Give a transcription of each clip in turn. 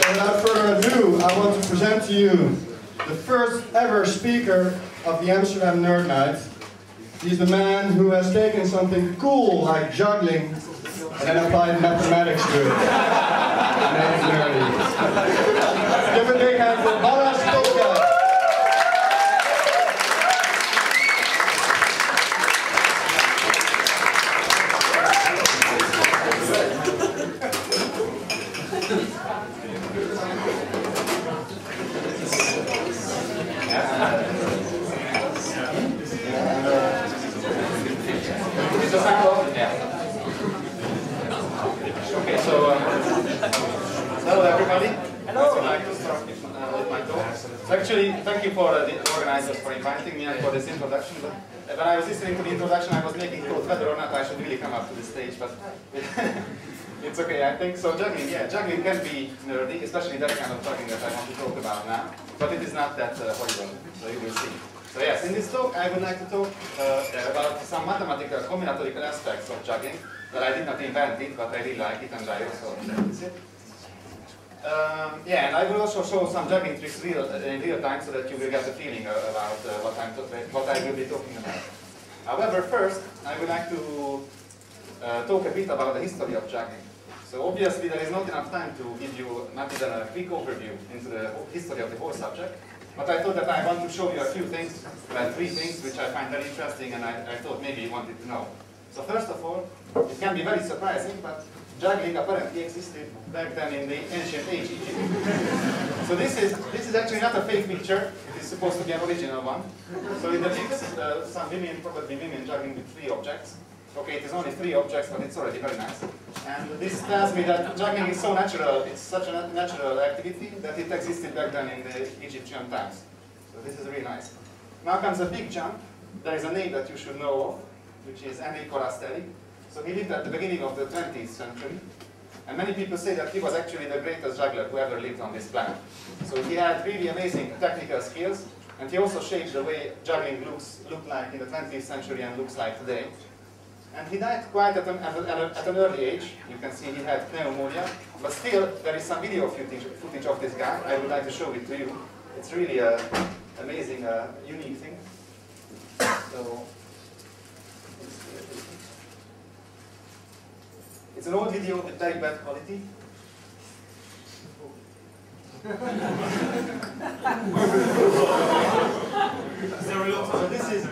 without further ado, I want to present to you the first ever speaker of the Amsterdam Nerd Night. He's the man who has taken something cool like juggling and then applied mathematics to it. Made it nerdy. Give a big hand for Balázs Pozsgay. Hello everybody. Hello. I'd like to start with my talk. So actually, thank you for the organizers for inviting me and for this introduction. But when I was listening to the introduction, I was making thought whether or not I should really come up to the stage. But it's okay, I think. So juggling, yeah, juggling can be nerdy, especially that kind of juggling that I want to talk about now. But it is not that horrible, so you will see. So yes, in this talk, I would like to talk about some mathematical combinatorical aspects of juggling. That I did not invent it, but I really like it, and I also practice it. Yeah, and I will also show some juggling tricks in real time, so that you will get a feeling about what I will be talking about. However, first, I would like to talk a bit about the history of juggling. So obviously, there is not enough time to give you not even a quick overview into the history of the whole subject. But I thought that I want to show you a few things, well, 3 things, which I find very interesting, and I thought maybe you wanted to know. So first of all, it can be very surprising, but juggling apparently existed back then in the ancient age Egypt. So this is actually not a fake picture. It is supposed to be an original one. So it depicts some women, probably women, juggling with 3 objects. Okay, it is only 3 objects, but it's already very nice. And this tells me that juggling is so natural, it's such a natural activity that it existed back then in the Egyptian times. So this is really nice. Now comes a big jump. There is a name that you should know of, which is Enrico Rastelli. So he lived at the beginning of the 20th century. And many people say that he was actually the greatest juggler who ever lived on this planet. So he had really amazing technical skills, and he also shaped the way juggling looked like in the 20th century and looks like today. And he died quite at an early age. You can see he had pneumonia, but still there is some video footage of this guy. I would like to show it to you. It's really an amazing, unique thing. So, it's an old video with very bad quality. So this is...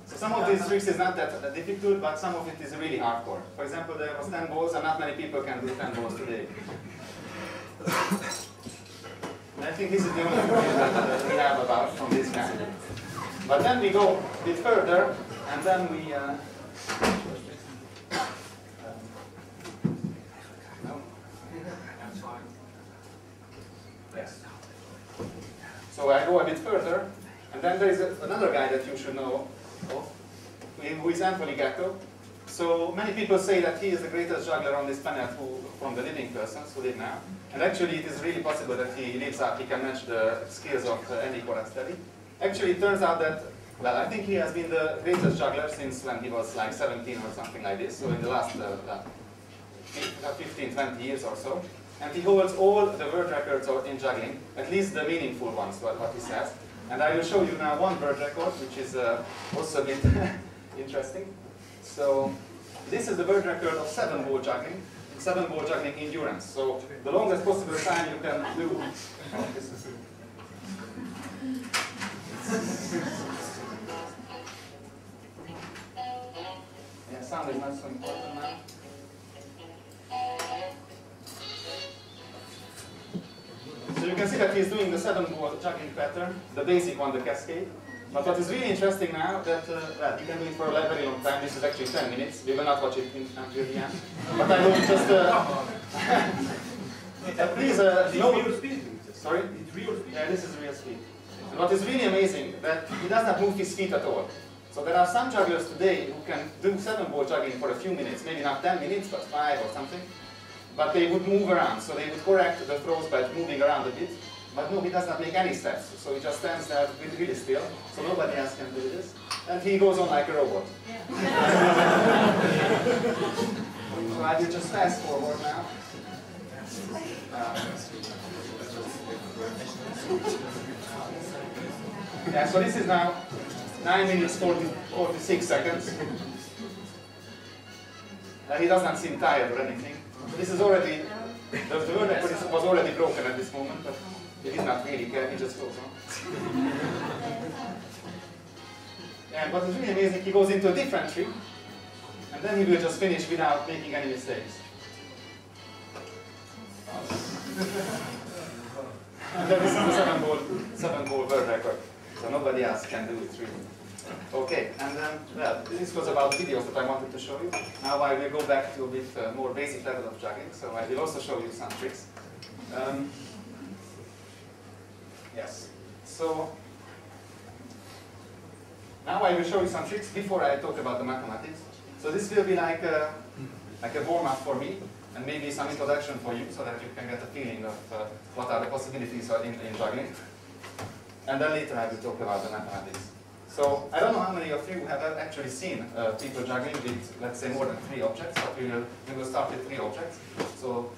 So some of these tricks is not that difficult, but some of it is really hardcore. For example, there was 10 balls, and not many people can do 10 balls today. And I think this is the only video that we have about from this kind. But then we go a bit further, and then we... Yes. So I go a bit further, and then there is another guy that you should know of, who is Anthony Gatto. So many people say that he is the greatest juggler on this planet from the living persons who live now. And actually it is really possible that he lives up, he can match the skills of Enrico Rastelli. Actually it turns out that, well, I think he has been the greatest juggler since when he was like 17 or something like this, so in the last 15, 20 years or so. And he holds all the world records in juggling, at least the meaningful ones, what he says. And I will show you now one world record, which is also a bit interesting. So this is the world record of 7-ball juggling, 7-ball juggling endurance. So the longest possible time you can do. Yeah, sound is not so important now. So you can see that he's doing the 7-ball juggling pattern, the basic one, the cascade. But what is really interesting now, that well, you can do it for a very long time. This is actually 10 minutes. We will not watch it until the end. But I will just... please, no... Real speed. Sorry? It's real speed. Yeah, this is real speed. And what is really amazing, that he does not move his feet at all. So there are some jugglers today who can do 7-ball juggling for a few minutes, maybe not 10 minutes, but 5 or something. But they would move around, so they would correct the throws by moving around a bit. But no, he does not make any steps, so he just stands there really still, so nobody else can do this. And he goes on like a robot. Yeah. So I will just fast forward now. Yeah, so this is now 9 minutes 46 seconds. He doesn't seem tired or anything. This is already, the world record was already broken at this moment, but he did not really care, he just goes on. And what is really amazing, he goes into a different trick, and then he will just finish without making any mistakes. And then this is the 7-ball world record, so nobody else can do it really. Okay, and then, well, this was about videos that I wanted to show you. Now I will go back to a bit more basic level of juggling, so I will also show you some tricks. Yes, so now I will show you some tricks before I talk about the mathematics. So this will be like a warm-up for me, and maybe some introduction for you, so that you can get a feeling of what are the possibilities in juggling. And then later I will talk about the mathematics. So I don't know how many of you have actually seen people juggling with, let's say, more than 3 objects, but we will start with 3 objects. So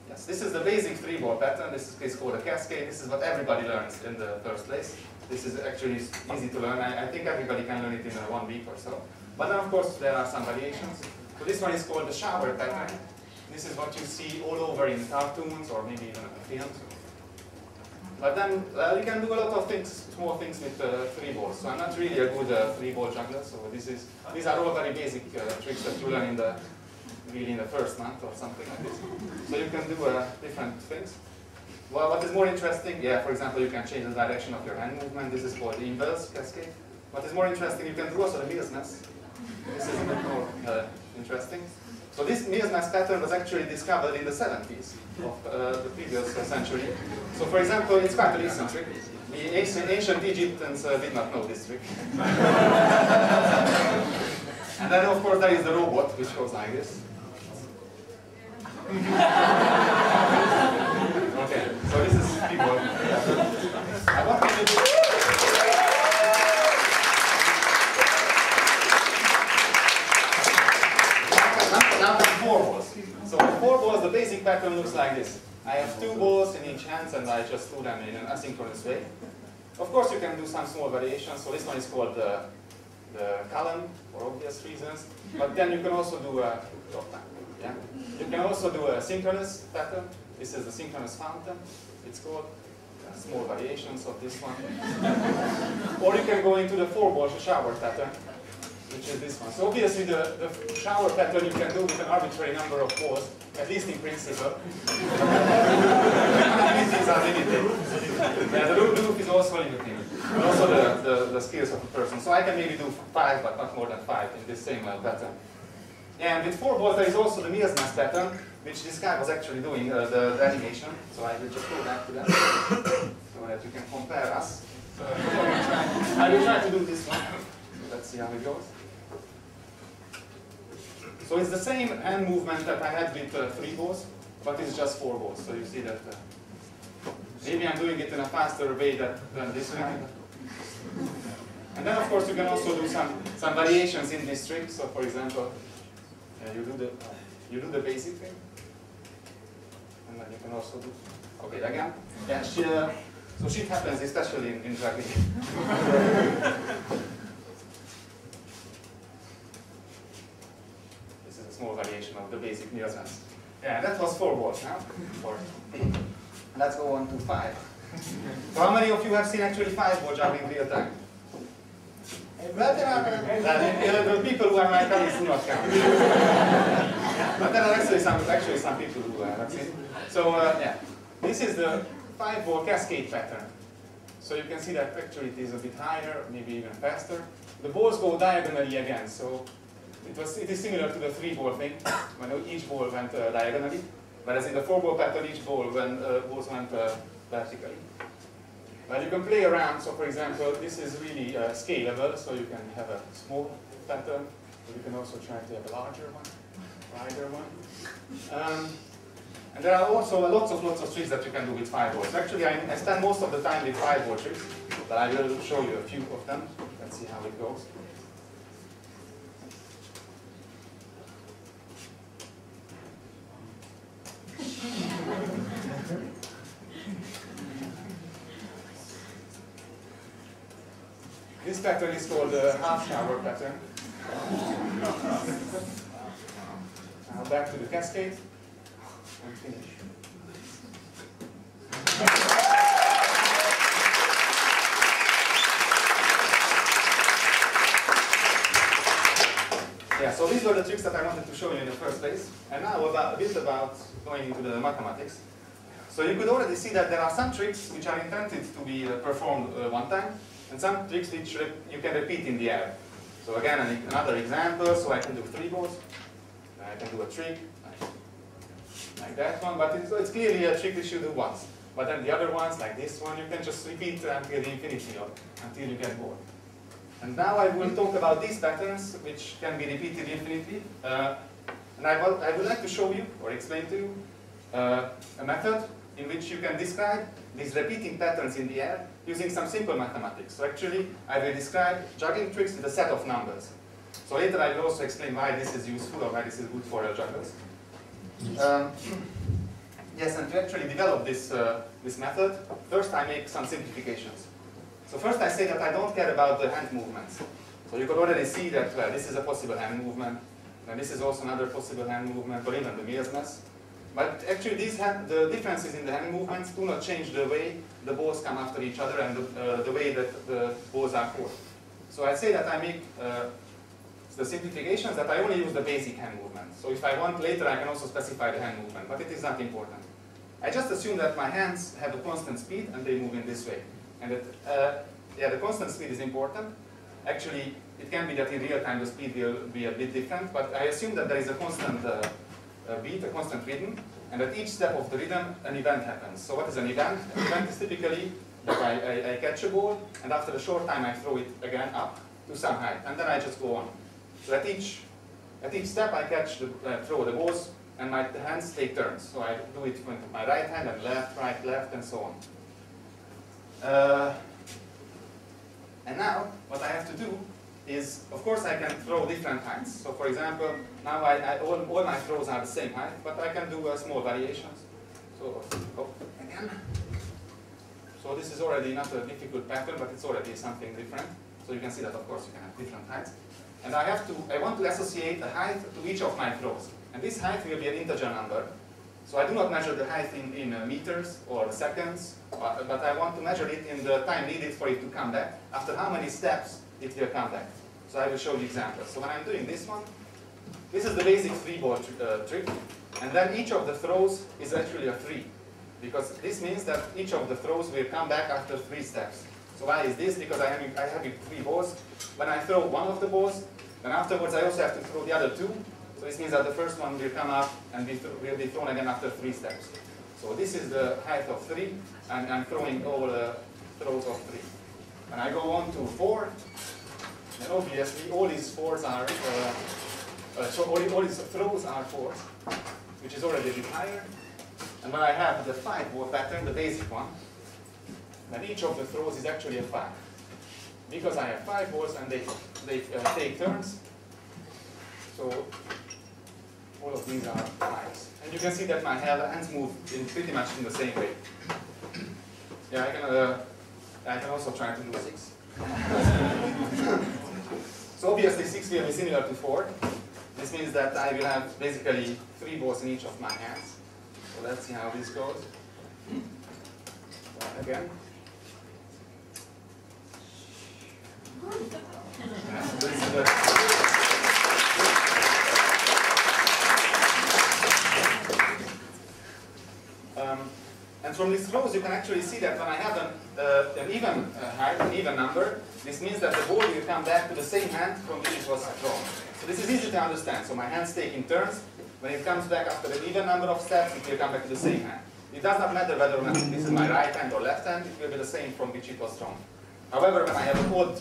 yes, this is the basic 3-ball pattern. This is called a cascade. This is what everybody learns in the first place. This is actually easy to learn. I think everybody can learn it in 1 week or so. But then of course there are some variations. So this one is called the shower pattern. This is what you see all over in cartoons or maybe even in films. But then you can do a lot of things, small things with 3 balls. So I'm not really a good 3-ball juggler. So these are all very basic tricks that you learn really in the first month or something like this. So you can do different things. Well, what is more interesting? Yeah, for example, you can change the direction of your hand movement. This is called the inverse cascade. What is more interesting? You can do also the Mills-Ness. This is a bit more interesting. So this Mills-Ness pattern was actually discovered in the 70s of the previous century. So for example, it's quite a recent trick. The ancient Egyptians did not know this trick. And then of course there is the robot, which goes like this. Okay, so this is keyboard. I want you to do now 4 balls. So 4 balls, the basic pattern looks like this. I have 2 balls in each hand and I just do them in an asynchronous way. Of course you can do some small variations. So this one is called the column for obvious reasons. But then you can also do a yeah? You can also do a synchronous pattern. This is the synchronous fountain, it's called. Small variations of this one. Or you can go into the 4-ball shower pattern, which is this one. So obviously the shower pattern you can do with an arbitrary number of balls, at least in principle. These are limited. Yeah, the roof is also limited. And also the skills of the person. So I can maybe do 5, but not more than 5 in this same pattern. And with 4 balls there is also the Mills-Ness pattern, which this guy was actually doing the animation. So I will just go back to that, so that you can compare us. So I will try to do this one. Let's see how it goes. So it's the same hand movement that I had with 3 balls, but it's just 4 balls. So you see that maybe I'm doing it in a faster way than this guy. And then of course you can also do some variations in this trick. So for example, you do the basic thing, and then you can also do. Okay, again. Yeah, so shit happens, especially in juggling. This is a small variation of the basic Mills-Ness. Yeah, that was 4 balls now. Let's go on to 5. So how many of you have seen actually 5-ball juggling in real time? The people who are my colleagues do not count. But there are actually some people who have seen. So yeah, this is the 5-ball cascade pattern. So you can see that actually it is a bit higher, maybe even faster. The balls go diagonally again. So it is similar to the 3-ball thing, when each ball went diagonally. Whereas in the 4-ball pattern, each balls went vertically. Well, you can play around. So for example, this is really scalable, so you can have a small pattern, but you can also try to have a larger one, wider one. And there are also lots of tricks that you can do with 5 balls. Actually, I spend most of the time with 5-ball tricks, but I will show you a few of them. Let's see how it goes. pattern is called the half shower pattern. Now back to the cascade and finish. Yeah, so these were the tricks that I wanted to show you in the first place. And now a bit about going into the mathematics. So you could already see that there are some tricks which are intended to be performed one time, and some tricks which you can repeat in the air. So again, another example, so I can do 3 balls. I can do a trick, like that one, but it's clearly a trick which you do once. But then the other ones, like this one, you can just repeat until the infinity, or until you get bored. And now I will talk about these patterns, which can be repeated infinitely. And I would like to show you, or explain to you, a method in which you can describe these repeating patterns in the air using some simple mathematics. So actually, I will describe juggling tricks with a set of numbers. So later I will also explain why this is useful, or why this is good for juggles. Yes, and to actually develop this method, first I make some simplifications. So first I say that I don't care about the hand movements. So you could already see that this is a possible hand movement, and this is also another possible hand movement, or even the Mills mess. But actually the differences in the hand movements do not change the way the balls come after each other and the way that the balls are caught. So I say that I make the simplifications that I only use the basic hand movement. So if I want later I can also specify the hand movement, but it is not important. I just assume that my hands have a constant speed and they move in this way. And that, yeah, the constant speed is important. Actually, it can be that in real time the speed will be a bit different, but I assume that there is a constant beat, a constant rhythm, and at each step of the rhythm an event happens. So what is an event? An event is typically that I catch a ball, and after a short time I throw it again up to some height, and then I just go on. So at each step I catch throw the balls, and my hands take turns. So I do it with my right hand and left, right, left, and so on. And now, what I have to do is, of course, I can throw different heights. So, for example, now all my throws are the same height, but I can do small variations. So, again. So this is already not a difficult pattern, but it's already something different. So you can see that, of course, you can have different heights. And I want to associate a height to each of my throws. And this height will be an integer number. So I do not measure the height in meters or seconds, but I want to measure it in the time needed for it to come back. After how many steps it will come back. So I will show you examples. So when I'm doing this one, this is the basic 3-ball trick. And then each of the throws is actually a 3. Because this means that each of the throws will come back after 3 steps. So why is this? Because I have 3 balls. When I throw one of the balls, then afterwards I also have to throw the other 2. So this means that the first one will come up and will be thrown again after 3 steps. So this is the height of 3, and I'm throwing all the throws of 3. When I go on to 4, then obviously all these 4s are, all these throws are 4s, which is already a bit higher. And when I have the 5-ball pattern, the basic one, then each of the throws is actually a 5. Because I have 5 balls and they take turns. So all of these are 5s. And you can see that my hands move pretty much in the same way. Yeah, I can also try to do 6. So obviously 6 will be similar to 4. This means that I will have basically 3 balls in each of my hands. So let's see how this goes. Again. Yeah, so this is the and from these throws you can actually see that when I have an even height, an even number, this means that the ball will come back to the same hand from which it was thrown. So this is easy to understand. So my hands take in turns. When it comes back after an even number of steps, it will come back to the same hand. It does not matter whether or not this is my right hand or left hand, it will be the same from which it was thrown. However, when I have an odd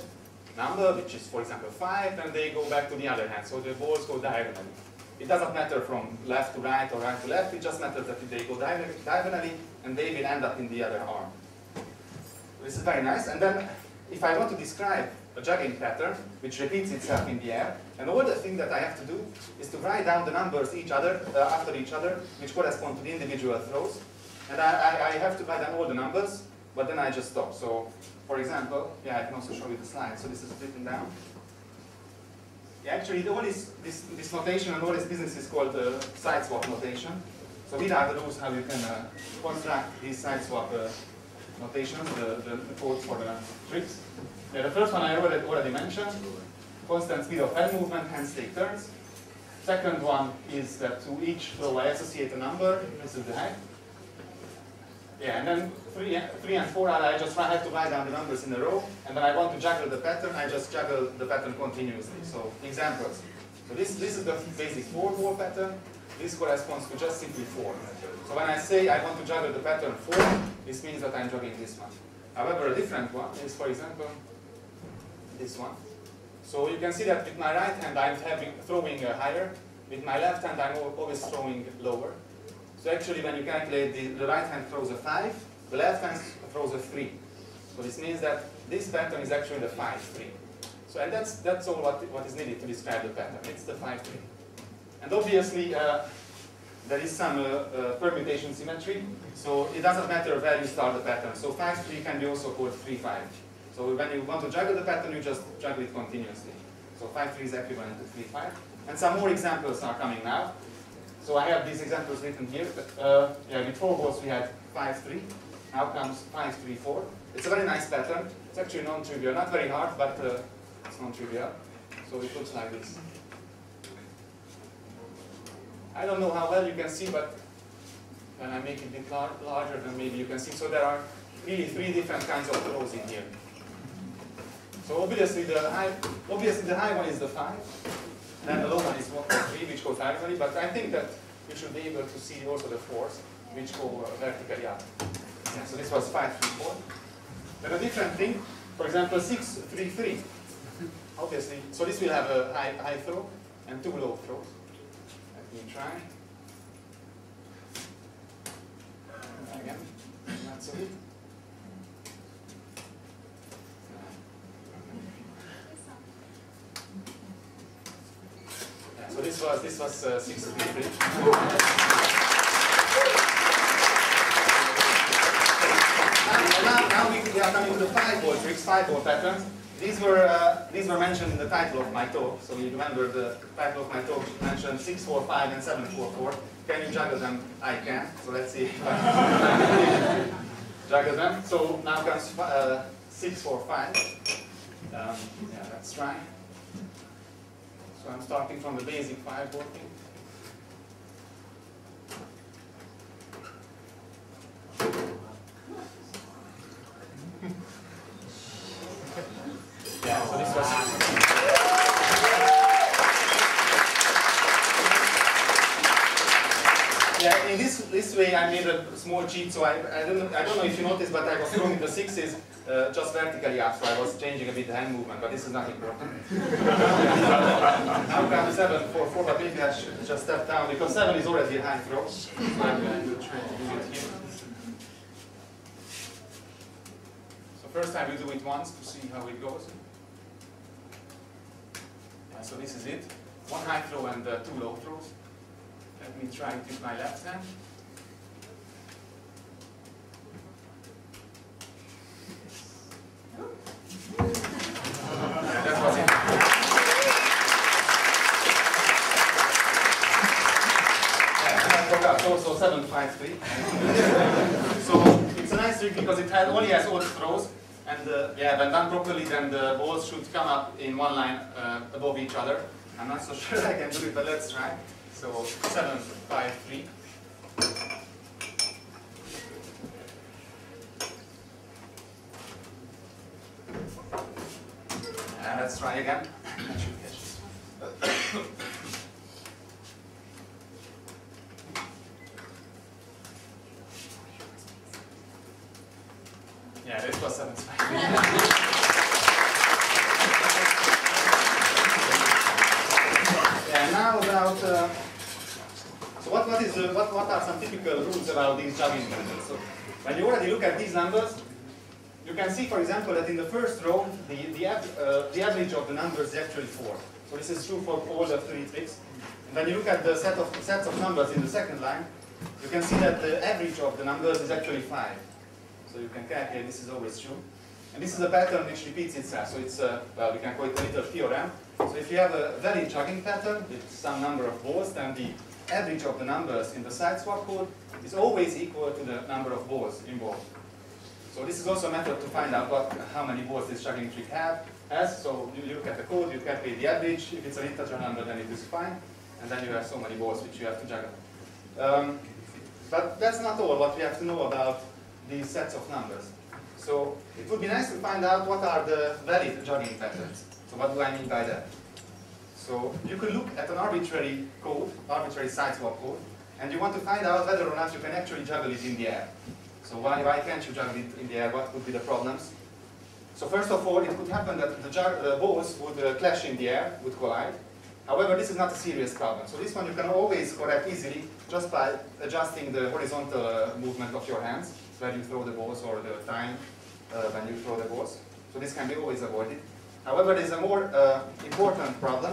number, which is for example 5, then they go back to the other hand. So the balls go diagonally. It doesn't matter from left to right or right to left, it just matters that they go diagonally and they will end up in the other arm. This is very nice. And then if I want to describe a juggling pattern which repeats itself in the air, and all the thing that I have to do is to write down the numbers after each other which correspond to the individual throws. And I have to write down all the numbers, but then I just stop. So for example, yeah, I can also show you the slide. So this is written down. Yeah, actually, all this notation and all this business is called Siteswap notation. So these are the rules how you can construct these Siteswap notations, the codes for the tricks. Yeah, the first one I already mentioned, constant speed of hand movement, hands take turns. Second one is that to each row I associate a number, this is the height. Yeah, and then 3 and 4 are I just have to write down the numbers in a row, and when I want to juggle the pattern, I just juggle the pattern continuously. So examples. So this is the basic 4-ball pattern. This corresponds to just simply 4. So when I say I want to juggle the pattern 4, this means that I'm juggling this one. However, a different one is, for example, this one. So you can see that with my right hand I'm throwing higher, with my left hand I'm always throwing lower. So actually when you calculate the right hand throws a 5, the left hand throws a 3. So this means that this pattern is actually the 5-3. So and that's all what is needed to describe the pattern. It's the 5-3. And obviously there is some permutation symmetry. So it doesn't matter where you start the pattern. So 5-3 can be also called 3-5. So when you want to juggle the pattern, you just juggle it continuously. So 5-3 is equivalent to 3-5. And some more examples are coming now. So I have these examples written here. Yeah, with 4 balls we had 5-3. Now comes 5-3-4. It's a very nice pattern. It's actually non-trivial. Not very hard, but it's non-trivial. So it looks like this. I don't know how well you can see, but when I make it a bit larger, then maybe you can see. So there are really 3 different kinds of throws in here. So obviously the high one is the 5, then the low one is 1.3, which goes diagonally, but I think that you should be able to see also the 4s, which go vertically up. Yeah, so this was 5-3-4. Then a different thing, for example, 6-3-3. Obviously, so this will have a high throw and 2 low throws. Let me try. Again, that's it. So this was 6-3-3. Now we are coming to the 5-ball tricks, 5-ball patterns. These were mentioned in the title of my talk. So you remember the title of my talk mentioned 6-4-5 and 7-4-4. Can you juggle them? I can. So let's see if I can juggle them. So now comes 6-4-5. Yeah, let's try. So I'm starting from the basic 5-ball thing. Yeah, so this was. Yeah, in this way I made a small cheat. So I don't know if you noticed, but I was throwing the 6s just vertically up. So I was changing a bit the hand movement, but this is not important. Now comes 7-4-4, but maybe I should just step down because 7 is already a high throw. So I'm going to try to do it here. So first I will do it once to see how it goes. Yeah, so this is it. 1 high throw and 2 low throws. Let me try it with my left hand. That was it. Yeah, also 7-5-3. So it's a nice trick because it only has odd throws, and yeah, when done properly, then the balls should come up in one line above each other. I'm not so sure I can do it, but let's try. So 7-5-3. And let's try again. I should catch this. Yeah, this was 7-5. Yeah, now about so what are some typical rules about these juggling numbers? So when you already look at these numbers, you can see, for example, that in the first row, the average of the numbers is actually 4. So this is true for all the 3 tricks. And when you look at the sets of numbers in the second line, you can see that the average of the numbers is actually 5. So you can calculate this is always true. And this is a pattern which repeats itself. So it's, well, we can call it a little theorem. So if you have a valid juggling pattern with some number of balls, then the average of the numbers in the Siteswap code is always equal to the number of balls involved. So this is also a method to find out how many balls this juggling trick has. So you look at the code, you calculate the average. If it's an integer number, then it is fine. And then you have so many balls which you have to juggle. But that's not all what we have to know about these sets of numbers. So it would be nice to find out what are the valid juggling patterns. So what do I mean by that? So you could look at an arbitrary code, arbitrary Siteswap code, and you want to find out whether or not you can actually juggle it in the air. So why can't you juggle it in the air? What would be the problems? So first of all, it could happen that the balls would clash in the air, would collide. However, this is not a serious problem. So this one you can always correct easily just by adjusting the horizontal movement of your hands when you throw the balls, or the time when you throw the balls. So this can be always avoided. However, there is a more important problem.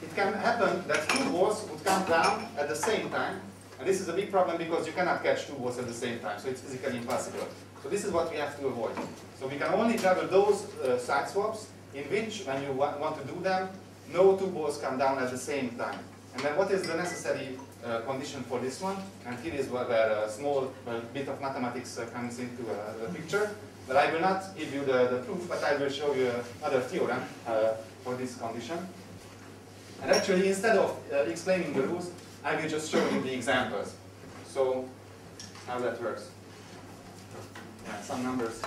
It can happen that two balls would come down at the same time. And this is a big problem because you cannot catch two balls at the same time. So it's physically impossible. So this is what we have to avoid. So we can only juggle those Siteswaps in which, when you want to do them, no two balls come down at the same time. And then what is the necessary condition for this one? And here is where a small bit of mathematics comes into the picture. But I will not give you the proof, but I will show you another theorem for this condition. And actually, instead of explaining the rules, I will just show you the examples. So, how that works. Yeah, some numbers.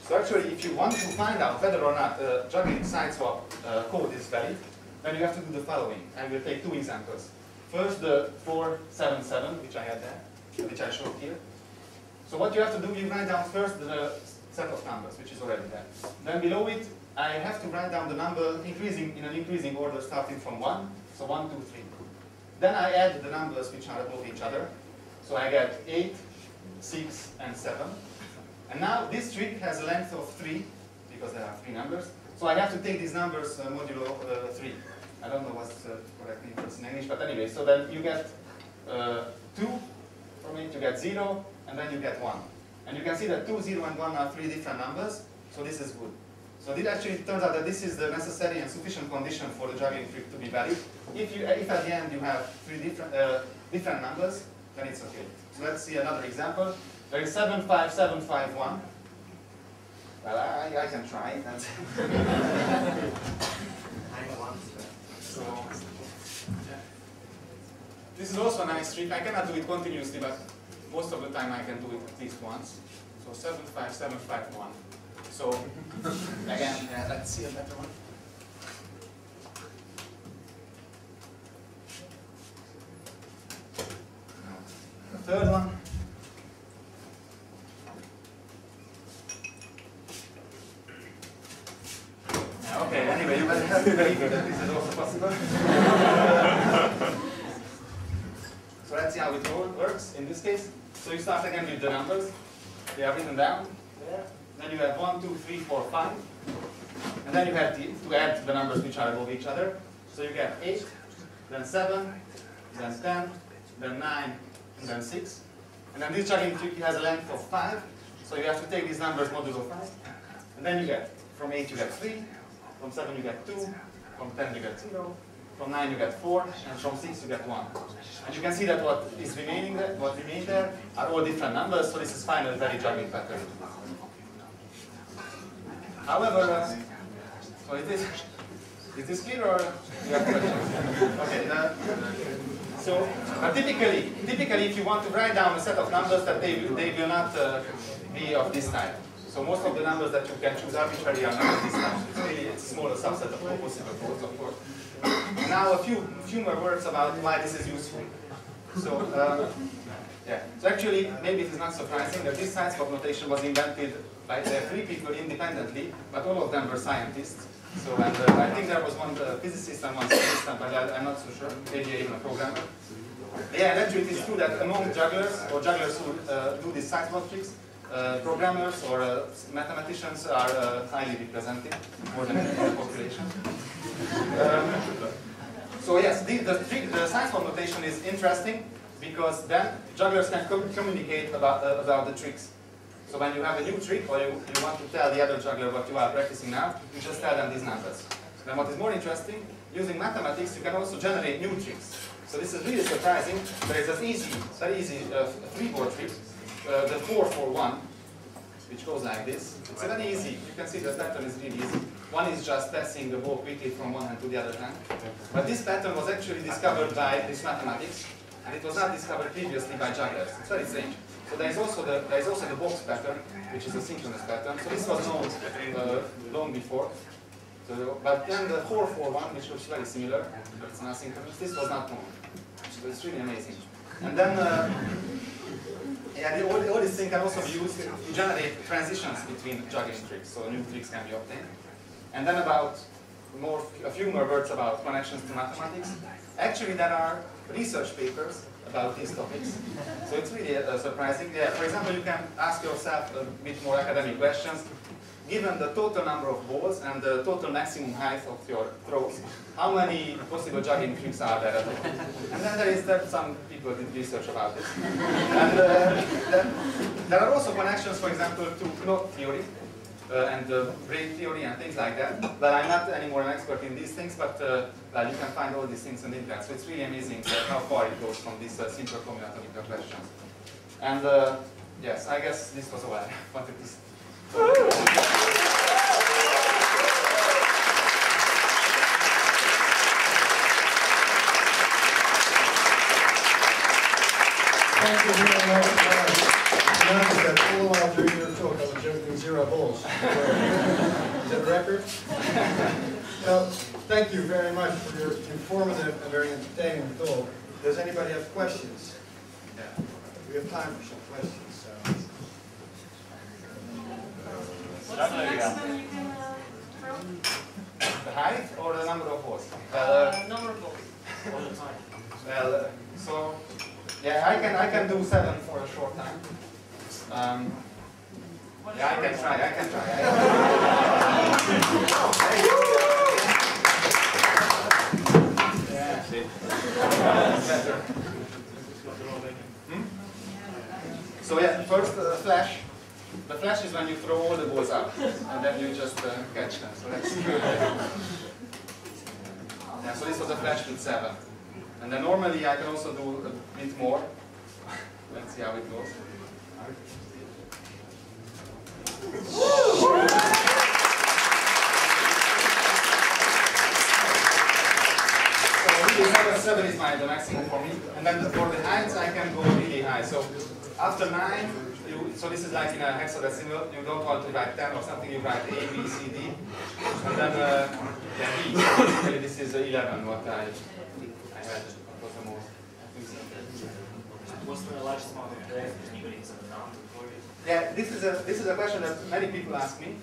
So actually, if you want to find out whether or not the juggling Siteswap code is valid, then you have to do the following. I will take two examples. First, the 477, which I had there, which I showed here. So what you have to do, you write down first the set of numbers, which is already there. Then below it, I have to write down the number in an increasing order starting from 1. So 1, 2, 3. Then I add the numbers which are above each other. So I get 8, 6, and 7. And now this trick has a length of 3, because there are 3 numbers. So I have to take these numbers modulo 3. I don't know what's the correct inverse in English, but anyway, so then you get 2 from it, you get 0, and then you get 1. And you can see that 2, 0, and 1 are 3 different numbers, so this is good. So it actually turns out that this is the necessary and sufficient condition for the juggling trick to be valid. If at the end you have 3 different numbers, then it's okay. So let's see another example. There is 7, 5, 7, 5, 1. Well, I can try it. So, this is also a nice trick. I cannot do it continuously, but most of the time I can do it at least once. So 7, 5, 7, 5, 1. So again, let's see a better one. The third one. Okay, anyway, you will have to believe that this is also possible. So let's see how it works in this case. So you start again with the numbers. They are written down there. Then you have 1, 2, 3, 4, 5. And then you have to add the numbers which are above each other. So you get 8, then 7, then 10, then 9, and then 6. And then this juggling trick has a length of 5. So you have to take these numbers modulo 5. And then you get, from 8 you get 3, from 7 you get 2, from 10 you get 0, from 9 you get 4, and from 6 you get 1. And you can see that what remained there are all different numbers, so this is finally a very juggling pattern. However, so is this clear or you have questions? Okay. So typically, if you want to write down a set of numbers, that they will not be of this type. So most of the numbers that you can choose arbitrarily are not of this type. It's a smaller subset of all possible codes, of course. Now a few more words about why this is useful. So yeah. So actually, maybe it is not surprising that this Siteswap notation was invented by 3 people independently, but all of them were scientists. So, and I think there was one physicist and one scientist, but I'm not so sure, maybe even a programmer. Yeah, and actually it is true that among jugglers, or jugglers who do these Siteswap tricks, programmers or mathematicians are highly represented, more than the population. So yes, the Siteswap notation is interesting, because then jugglers can communicate about the tricks. So when you have a new trick, or you want to tell the other juggler what you are practicing now, you just tell them these numbers. Then what is more interesting, using mathematics, you can also generate new tricks. So this is really surprising. There is this very easy 3-board trick, the 4-4-1, which goes like this. It's very easy. You can see the pattern is really easy. One is just passing the ball quickly from one hand to the other hand. But this pattern was actually discovered by this mathematics, and it was not discovered previously by jugglers. It's very strange. So there is also the box pattern, which is a synchronous pattern. So this was known long before. So, but then the 4-4-1, which looks very similar, but it's not synchronous, this was not known. So it's really amazing. And then, yeah, all these things can also be used to generate transitions between juggling tricks, so new tricks can be obtained. And then a few more words about connections to mathematics. Actually, there are research papers about these topics, so it's really surprising. Yeah, for example, you can ask yourself a bit more academic questions. Given the total number of balls and the total maximum height of your throws, how many possible juggling tricks are there? And then there some people did research about this. And there are also connections, for example, to knot theory and braid theory and things like that. But I'm not anymore an expert in these things, but well, you can find all these things on the internet. So it's really amazing how far it goes from these simple combinatorical questions. And yes, I guess this was all I wanted to say. Thank you very much. Notice that all while during your talk I was juggling 0 balls. Is that a record? So, thank you very much for your informative and very entertaining talk. Does anybody have questions? Yeah. We have time for some questions. So. What's the maximum you can throw? The height or the number of balls? Number of balls all the time. Well, so yeah, I can do 7 for a short time. Yeah, I can try. So yeah, first flash. The flash is when you throw all the balls up, and then you just catch them. So that's good. Yeah, so this was a flash with 7. And then normally I can also do a bit more. Let's see how it goes. So really 7 is the maximum for me. And then for the heights I can go really high. So after 9, so this is like in a hexadecimal, you don't want to write 10 or something, you write A, B, C, D. And then E. Basically this is 11, what I had. Was the most. What's the largest amount of balls anybody has ever done before? Yeah, this is a question that many people ask me,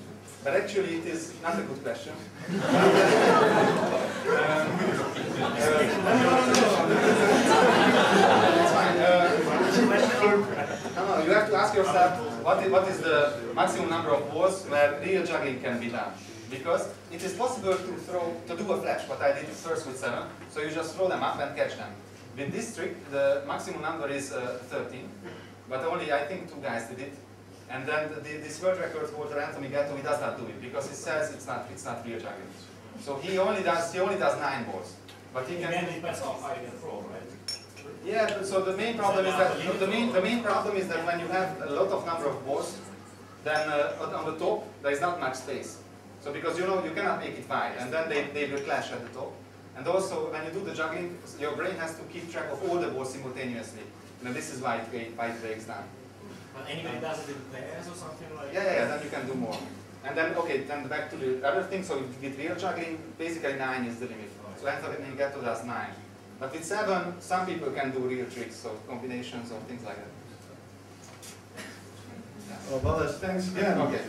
but actually it is not a good question. It's fine. No, you have to ask yourself what is the maximum number of balls where real juggling can be done. Because it is possible to do a flash, what I did first with 7. So you just throw them up and catch them. With this trick, the maximum number is 13, but only I think 2 guys did it. And then this world record holder Anthony Gatto, he does not do it because he says it's not real juggling. So he only does 9 balls, but he can. Again, it depends on how you can throw, right? Yeah. So the main problem is that the main problem is that when you have a lot of number of balls, then on the top there is not much space. So because you cannot make it wide, and then they will clash at the top. And also when you do the juggling, your brain has to keep track of all the balls simultaneously. And this is why it breaks down. But anybody does it in pairs or something like that? Yeah, then you can do more. And then, okay, then back to the other thing. So with real juggling, basically 9 is the limit. So Anthony Gatto does 9. But with 7, some people can do real tricks, so combinations or things like that. Well, Balázs, thanks again. Okay.